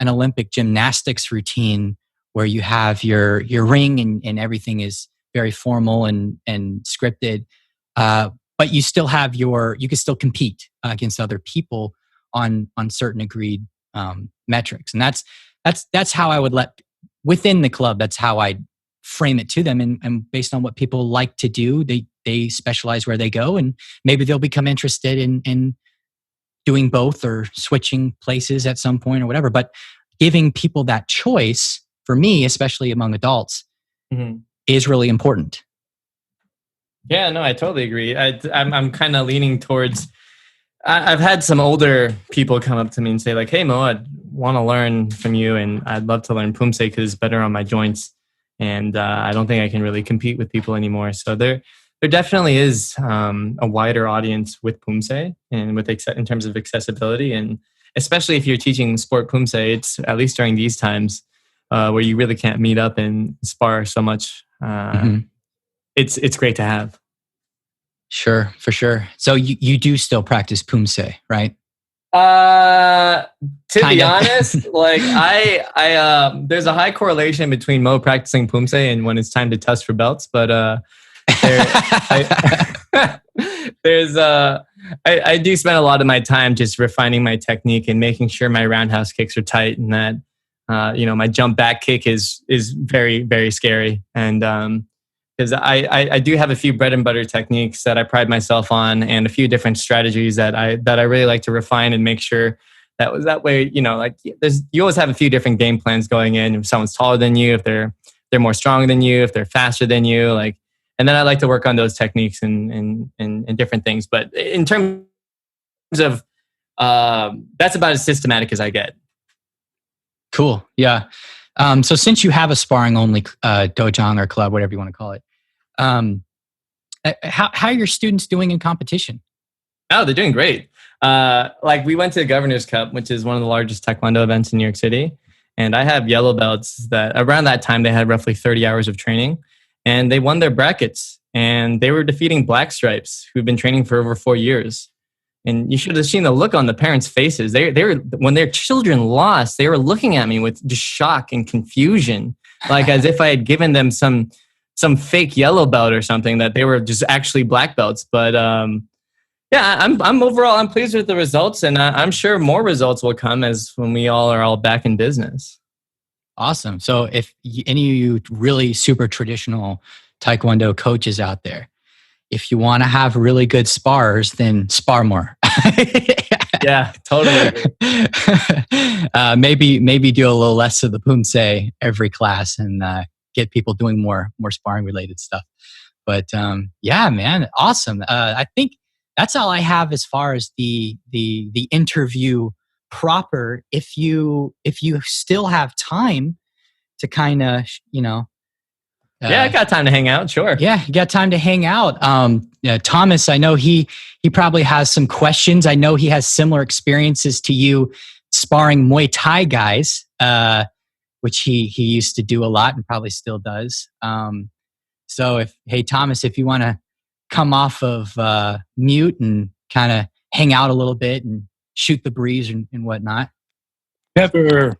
an Olympic gymnastics routine where you have your ring and everything is very formal and scripted. But you still have you can still compete against other people on certain agreed metrics. And that's how I would within the club, that's how I frame it to them. And based on what people like to do, they specialize where they go, and maybe they'll become interested in doing both or switching places at some point or whatever. But giving people that choice, for me, especially among adults, is really important. Yeah, no, I totally agree. I'm kind of leaning towards, I've had some older people come up to me and say like, hey Mo, I'd want to learn from you, and I'd love to learn poomsae because it's better on my joints, and I don't think I can really compete with people anymore. So there definitely is a wider audience with poomsae and in terms of accessibility, and especially if you're teaching sport poomsae, it's at least during these times where you really can't meet up and spar so much. It's great to have. Sure, for sure. So you do still practice poomsae, right? To be honest, like I there's a high correlation between Mo practicing poomsae and when it's time to test for belts, but There's I do spend a lot of my time just refining my technique and making sure my roundhouse kicks are tight, and that my jump back kick is very, very scary. And because I do have a few bread and butter techniques that I pride myself on, and a few different strategies that I really like to refine and make sure that way, you always have a few different game plans going in. If someone's taller than you, if they're more strong than you, if they're faster than you, and then I like to work on those techniques and different things. But in terms of, that's about as systematic as I get. Cool. Yeah. So since you have a sparring-only dojang or club, whatever you want to call it, how are your students doing in competition? Oh, they're doing great. We went to the Governor's Cup, which is one of the largest Taekwondo events in New York City. And I have yellow belts that around that time, they had roughly 30 hours of training. And they won their brackets. And they were defeating black stripes who've been training for over 4 years. And you should have seen the look on the parents' faces. They were, when their children lost, they were looking at me with just shock and confusion, as if I had given them some fake yellow belt or something, that they were just actually black belts. But I'm overall, I'm pleased with the results, and I'm sure more results will come when we all are back in business. Awesome. So if any of you really super traditional Taekwondo coaches out there, if you want to have really good spars, then spar more. Yeah, totally. Maybe do a little less of the poomsae every class and get people doing more sparring related stuff. But yeah, man, awesome. I think that's all I have as far as the interview proper. If you still have time to kind of, yeah, I got time to hang out. Sure. Yeah, you got time to hang out. Thomas, I know he probably has some questions. I know he has similar experiences to you sparring Muay Thai guys, which he used to do a lot and probably still does. So Thomas, if you want to come off of mute and kind of hang out a little bit and shoot the breeze and whatnot. Pepper.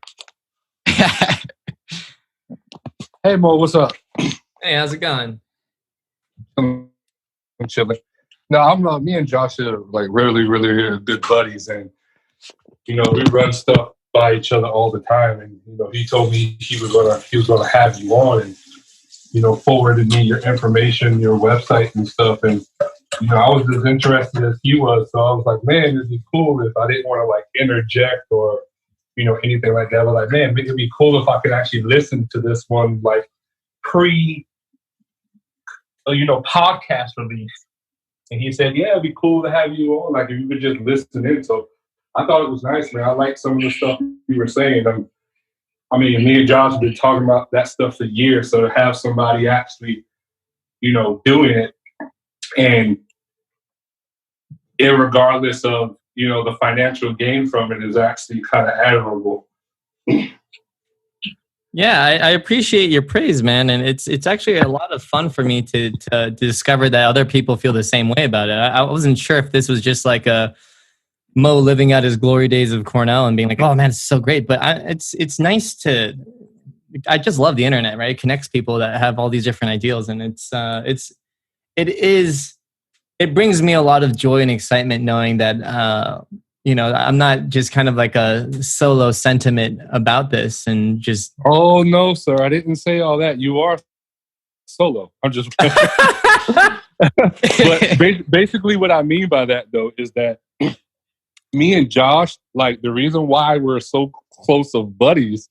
Hey, Mo, what's up? Hey, how's it going? I'm chilling. No, me and Josh are really, really good buddies, and we run stuff by each other all the time. And he told me he was gonna have you on, and forwarded me your information, your website and stuff. And I was as interested as he was, so I was like, man, it'd be cool if I didn't want to interject or anything like that. But man, it'd be cool if I could actually listen to this one pre podcast release. And he said, yeah, it'd be cool to have you on, if you could just listen in. So I thought it was nice, man. I like some of the stuff you were saying. Me and Josh have been talking about that stuff for years. So to have somebody actually, doing it, and irregardless of, the financial gain from it, is actually kind of admirable. Yeah, I appreciate your praise, man. And it's actually a lot of fun for me to discover that other people feel the same way about it. I wasn't sure if this was just a Mo living out his glory days of Cornell and being oh man, it's so great. But it's nice I just love the internet, right? It connects people that have all these different ideals, and it brings me a lot of joy and excitement knowing that I'm not just kind of a solo sentiment about this and just. Oh no, sir! I didn't say all that. You are solo. I'm just. But basically, what I mean by that though is that me and Josh, the reason why we're so close of buddies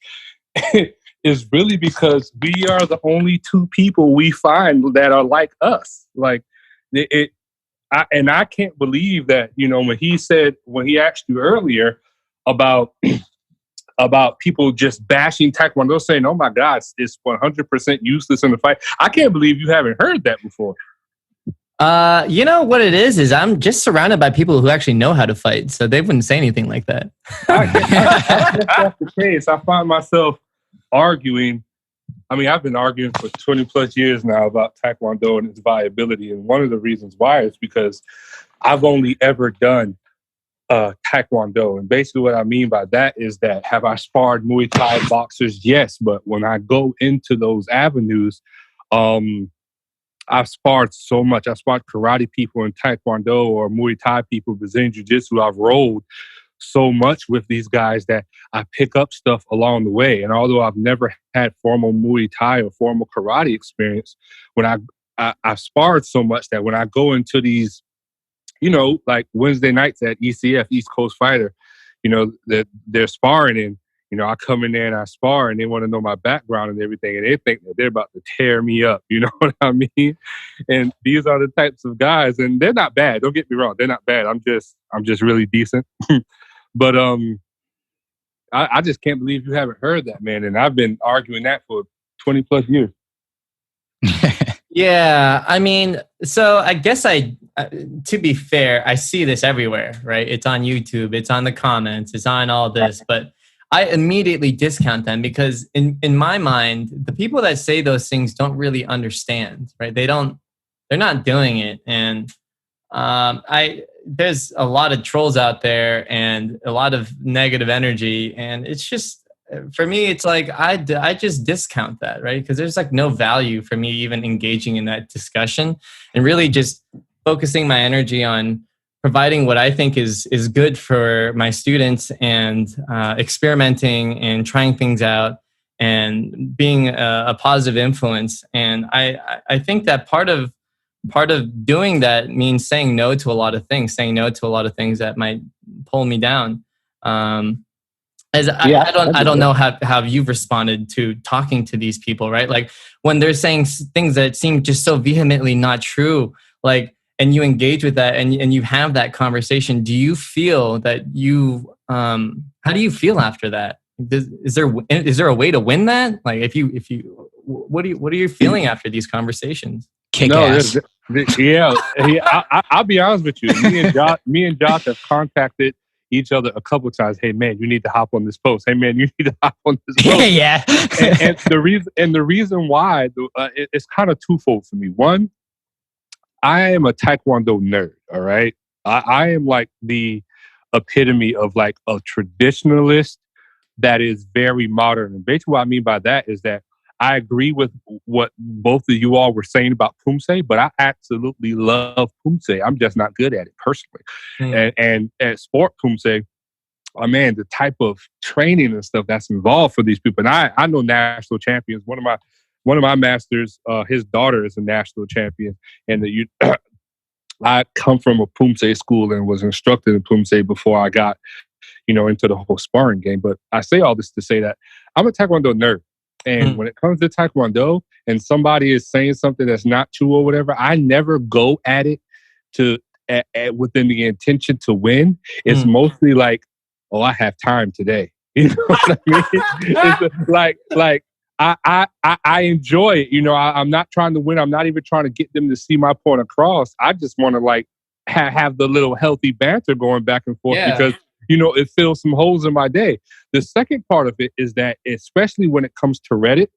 is really because we are the only two people we find that are like us. I can't believe that, when he asked you earlier about people just bashing Taekwondo, saying, oh my God, it's 100% useless in the fight. I can't believe you haven't heard that before. What it is I'm just surrounded by people who actually know how to fight, so they wouldn't say anything like that. I guess that's the case. I find myself arguing. I've been arguing for 20 plus years now about Taekwondo and its viability. And one of the reasons why is because I've only ever done Taekwondo. And basically what I mean by that is that have I sparred Muay Thai boxers? Yes. But when I go into those avenues, I've sparred so much. I've sparred karate people and Taekwondo or Muay Thai people, Brazilian Jiu-Jitsu. I've rolled so much with these guys that I pick up stuff along the way. And although I've never had formal Muay Thai or formal karate experience, when I've sparred so much that when I go into these, like Wednesday nights at ECF, East Coast Fighter, that they're sparring and, I come in there and I spar and they want to know my background and everything. And they think that they're about to tear me up. You know what I mean? And these are the types of guys, and they're not bad. Don't get me wrong. They're not bad. I'm just really decent. But I just can't believe you haven't heard that, man. And I've been arguing that for 20 plus years. Yeah, I mean, so I guess to be fair, I see this everywhere, right? It's on YouTube, it's on the comments, it's on all this, but I immediately discount them because in my mind, the people that say those things don't really understand, right? They're not doing it. And there's a lot of trolls out there and a lot of negative energy. And it's just, for me, it's like, I just discount that, right? Because there's like no value for me even engaging in that discussion and really just focusing my energy on providing what I think is good for my students and experimenting and trying things out and being a positive influence. And I think that part of doing that means saying no to a lot of things that might pull me down. I don't know how you've responded to talking to these people, right? Like when they're saying things that seem just so vehemently not true, like, and you engage with that and you have that conversation, do you feel that how do you feel after that? Is there a way to win that? Like what are you feeling after these conversations? Kick ass. I'll be honest with you. Me and Josh have contacted each other a couple of times. Hey man, you need to hop on this post. Hey man, you need to hop on this post. Yeah. and the reason why it's kind of twofold for me. One, I am a Taekwondo nerd. All right, I am like the epitome of like a traditionalist that is very modern. And basically, what I mean by that is that I agree with what both of you all were saying about poomsae, but I absolutely love poomsae. I'm just not good at it personally. And at sport poomsae, man, the type of training and stuff that's involved for these people. And I know national champions. One of my masters, his daughter is a national champion, and I come from a poomsae school and was instructed in poomsae before I got, into the whole sparring game. But I say all this to say that I'm a Taekwondo nerd. And when it comes to Taekwondo and somebody is saying something that's not true or whatever, I never go at it within the intention to win. It's mostly like, oh, I have time today. You know what I mean? It's I enjoy it. I'm not trying to win. I'm not even trying to get them to see my point across. I just want to like have the little healthy banter going back and forth because it fills some holes in my day. The second part of it is that, especially when it comes to Reddit,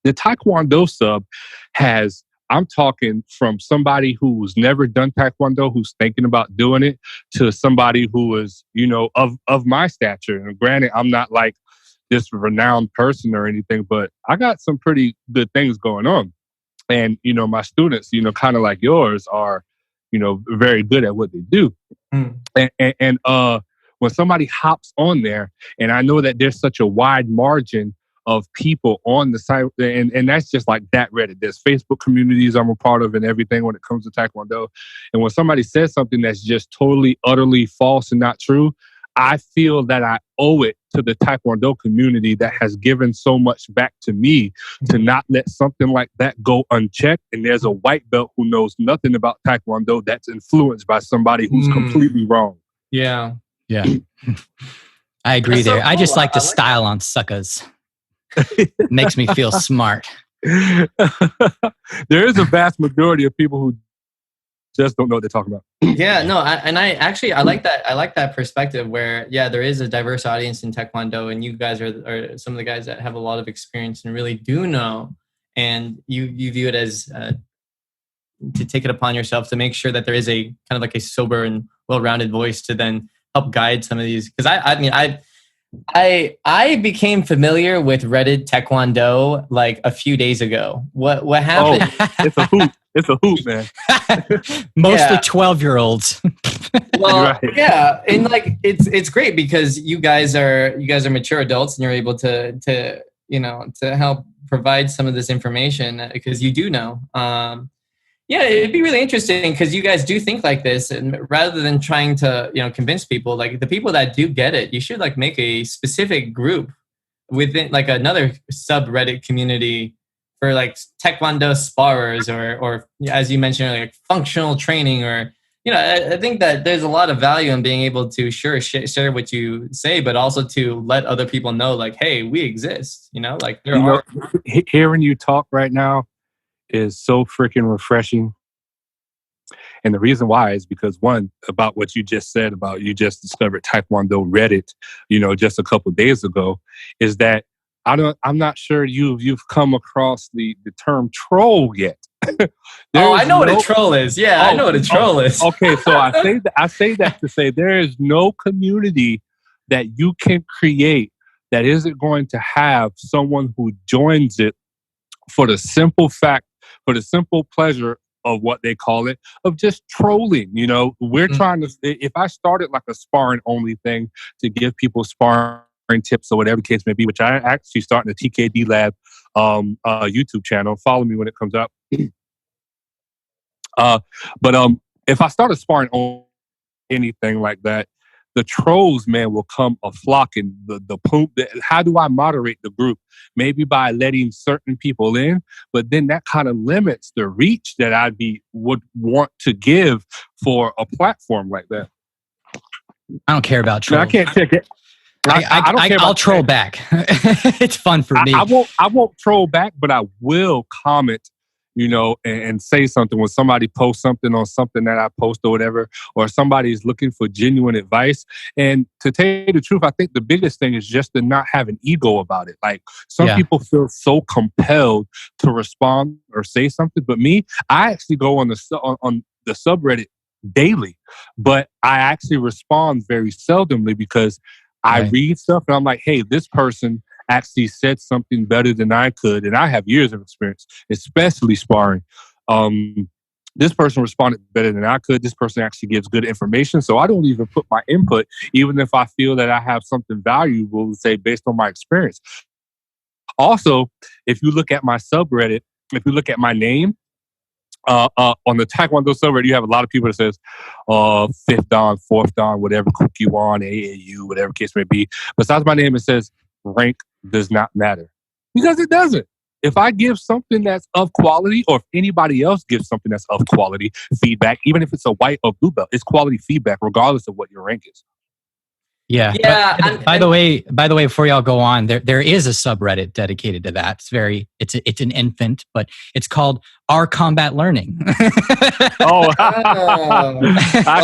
the Taekwondo sub has, I'm talking from somebody who's never done Taekwondo, who's thinking about doing it, to somebody who is, of my stature. And granted, I'm not like this renowned person or anything, but I got some pretty good things going on. And, my students, kind of like yours are, very good at what they do. And when somebody hops on there, and I know that there's such a wide margin of people on the site, and that's just like that Reddit. There's Facebook communities I'm a part of and everything when it comes to Taekwondo. And when somebody says something that's just totally, utterly false and not true, I feel that I owe it to the Taekwondo community that has given so much back to me to not let something like that go unchecked. And there's a white belt who knows nothing about Taekwondo that's influenced by somebody who's completely wrong. Yeah. Yeah. I agree there. So cool. I just like the style on suckers. Makes me feel smart. There is a vast majority of people who just don't know what they're talking about. Yeah, no, I like that. I like that perspective where, there is a diverse audience in Taekwondo, and you guys are some of the guys that have a lot of experience and really do know, and you view it as to take it upon yourself to make sure that there is a kind of like a sober and well-rounded voice to then help guide some of these. Because I became familiar with Reddit Taekwondo like a few days ago. What happened? Oh, it's a hoot. It's a hoop, man. Mostly 12-year-olds. Well, Right. yeah, and like it's great because you guys are mature adults and you're able to help provide some of this information because you do know. Yeah, it'd be really interesting because you guys do think like this, and rather than trying to convince people, like the people that do get it, you should like make a specific group within like another subreddit community for like Taekwondo sparrers or as you mentioned earlier, like functional training or I think that there's a lot of value in being able to share what you say, but also to let other people know like, hey, we exist. Like Hearing you talk right now is so freaking refreshing. And the reason why is because one, about what you just said about you just discovered Taekwondo Reddit, just a couple of days ago, is that I'm not sure you've come across the term troll yet. I know what a troll is. Yeah, I know what a troll is. Okay, so I say that to say there is no community that you can create that isn't going to have someone who joins it for the simple pleasure of what they call it, of just trolling. We're trying to, if I started like a sparring only thing to give people sparring tips or whatever the case may be, which I actually starting the TKD Lab YouTube channel. Follow me when it comes up. But if I start a sparring on anything like that, the trolls, man, will come a flock. And how do I moderate the group? Maybe by letting certain people in, but then that kind of limits the reach that would want to give for a platform like that. I don't care about trolls. I can't take it. I'll troll back. It's fun for me. I won't troll back, but I will comment, and say something when somebody posts something on something that I post or whatever, or somebody's looking for genuine advice. And to tell you the truth, I think the biggest thing is just to not have an ego about it. Like some people feel so compelled to respond or say something, but me, I actually go on the subreddit daily, but I actually respond very seldomly because I read stuff and I'm like, hey, this person actually said something better than I could. And I have years of experience, especially sparring. This person responded better than I could. This person actually gives good information. So I don't even put my input, even if I feel that I have something valuable to say based on my experience. Also, if you look at my subreddit, if you look at my name, on the Taekwondo subreddit, you have a lot of people that says 5th Dan, 4th Dan, whatever, Kukiwan, AAU, whatever case may be. Besides my name, it says rank does not matter. Because it doesn't. If I give something that's of quality, or if anybody else gives something that's of quality feedback, even if it's a white or blue belt, it's quality feedback regardless of what your rank is. Yeah. By the way, before y'all go on, there is a subreddit dedicated to that. It's an infant, but it's called Our Combat Learning. I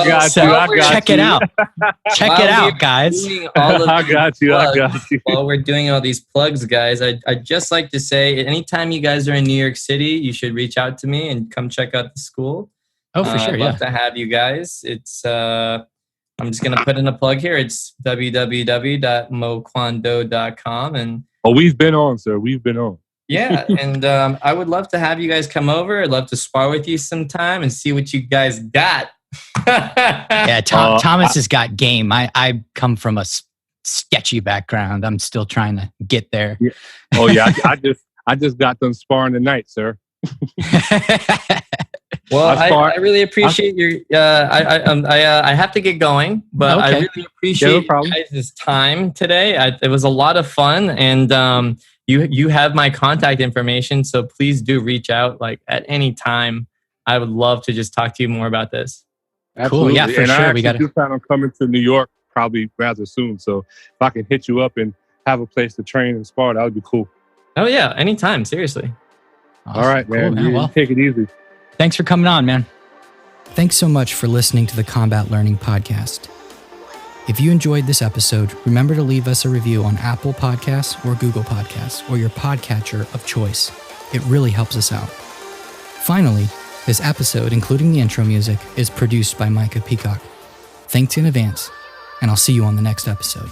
got you. Check it out. Check it out, guys. I got you. While we're doing all these plugs, guys, I'd just like to say, anytime you guys are in New York City, you should reach out to me and come check out the school. Oh, for sure. I'd love to have you guys. It's I'm just going to put in a plug here. It's www.mokwondo.com. And we've been on, sir. We've been on. Yeah. And I would love to have you guys come over. I'd love to spar with you sometime and see what you guys got. Yeah. Thomas has got game. I come from a sketchy background. I'm still trying to get there. Yeah. Oh yeah. I just got done sparring tonight, sir. Well, I really appreciate your. I have to get going, but I really appreciate you guys' time today. It was a lot of fun, and you have my contact information, so please do reach out like at any time. I would love to just talk to you more about this. Absolutely. Cool, yeah, for sure. We do plan on coming to New York probably rather soon. So if I can hit you up and have a place to train and spar, that would be cool. Oh yeah, anytime. Seriously. Awesome. All right, man. Cool, You take it easy. Thanks for coming on, man. Thanks so much for listening to the Combat Learning Podcast. If you enjoyed this episode, remember to leave us a review on Apple Podcasts or Google Podcasts or your podcatcher of choice. It really helps us out. Finally, this episode, including the intro music, is produced by Micah Peacock. Thanks in advance, and I'll see you on the next episode.